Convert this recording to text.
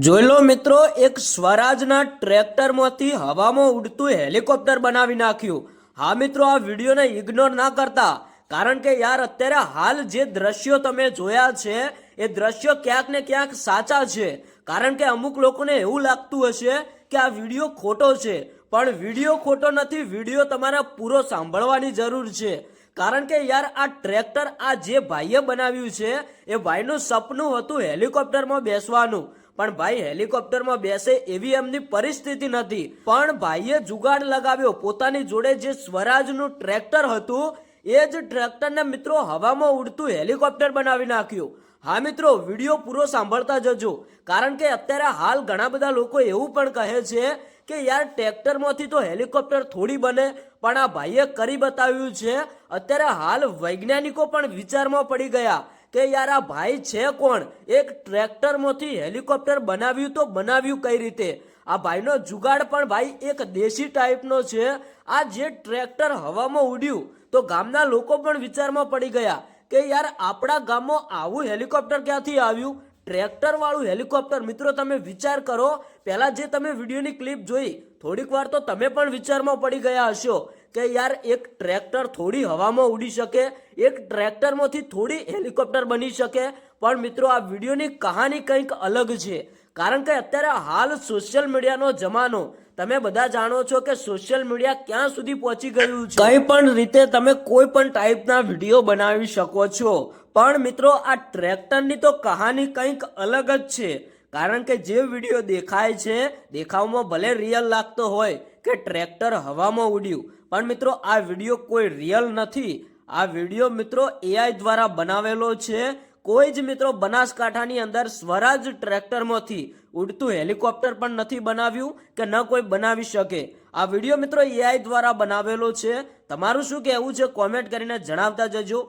જોઈ લો મિત્રો, એક સ્વરાજના ટ્રેક્ટરમાંથી હવામાં ઉડતું હેલિકોપ્ટર બનાવી નાખ્યું. હા મિત્રો, આ વિડીયોને ઇગ્નોર ના કરતા, કારણ કે યાર અત્યારે હાલ જે દ્રશ્યો તમે જોયા છે એ દ્રશ્યો ક્યાંક ને ક્યાંક સાચા છે. કારણ કે અમુક લોકોને એવું લાગતું હશે કે આ વિડીયો ખોટો છે, પણ વિડીયો ખોટો નથી. વિડીયો તમારે પૂરો સાંભળવાની જરૂર છે. કારણ કે યાર આ ટ્રેક્ટર આ જે ભાઈએ બનાવ્યું છે એ ભાઈનું સપનું હતું હેલિકોપ્ટરમાં બેસવાનું, પણ ભાઈ હેલિકોપ્ટરમાં બેસે એવી એમની પરિસ્થિતિ નથી. પણ ભાઈએ જુગાડ લગાવ્યો. પોતાની જોડે જે સ્વરાજનું ટ્રેક્ટર હતું એ જ ટ્રેક્ટરને મિત્રો હવામાં ઉડતું હેલિકોપ્ટર બનાવી નાખ્યું. હા મિત્રો, વિડીયો પૂરો સાંભળતા જજો, કારણ કે અત્યારે હાલ ઘણા બધા લોકો એવું પણ કહે છે કે યાર ટ્રેક્ટરમાંથી તો હેલિકોપ્ટર થોડી બને, પણ આ ભાઈએ કરી બતાવ્યું છે. અત્યારે હાલ વૈજ્ઞાનિકો પણ વિચારમાં પડી ગયા કે યાર આ ભાઈ છે કોણ, એક ટ્રેક્ટરમાંથી હેલિકોપ્ટર બનાવ્યું તો બનાવ્યું કઈ રીતે. આ ભાઈનો જુગાડ પણ ભાઈ એક દેશી ટાઈપનો છે. આ જે ટ્રેક્ટર હવામાં ઉડ્યું તો ગામના લોકો પણ વિચારમાં પડી ગયા કે યાર આપણા ગામમાં આવું હેલિકોપ્ટર ક્યાંથી આવ્યું, ટ્રેક્ટર વાળું હેલિકોપ્ટર. મિત્રો તમે વિચાર કરો, પહેલા જે તમે વિડીયોની ક્લિપ જોઈ થોડીક વાર તો તમે પણ વિચારમાં પડી ગયા હશો કે યાર એક ટ્રેક્ટર થોડી હવામાં ઉડી શકે, એક ટ્રેક્ટરમાંથી થોડી હેલિકોપ્ટર બની શકે. પણ મિત્રો આ વિડીયોની કહાની કંઈક અલગ છે, કારણ કે અત્યારે હાલ સોશિયલ મીડિયાનો જમાનો, તમે બધા જાણો છો કે સોશિયલ મીડિયા ક્યાં સુધી પહોંચી ગયું છે. કંઈ પણ રીતે તમે કોઈ પણ ટાઈપના વિડીયો બનાવી શકો છો. પણ મિત્રો આ ટ્રેક્ટરની તો કહાની કંઈક અલગ જ છે, કારણ કે જે વિડીયો દેખાય છે દેખાવમાં ભલે રિયલ લાગતો હોય કે ટ્રેક્ટર હવામાં ઉડ્યું, પણ મિત્રો આ વિડીયો કોઈ રિયલ નથી. આ વિડીયો મિત્રો એઆઈ દ્વારા બનાવેલો છે. કોઈ જ મિત્રો બનાસકાંઠાની અંદર સ્વરાજ ટ્રેક્ટરમાંથી ઉડતું હેલિકોપ્ટર પણ નથી બનાવ્યું કે ન કોઈ બનાવી શકે. આ વિડીયો મિત્રો એઆઈ દ્વારા બનાવેલો છે. તમારું શું કહેવું છે કોમેન્ટ કરીને જણાવતા જજો.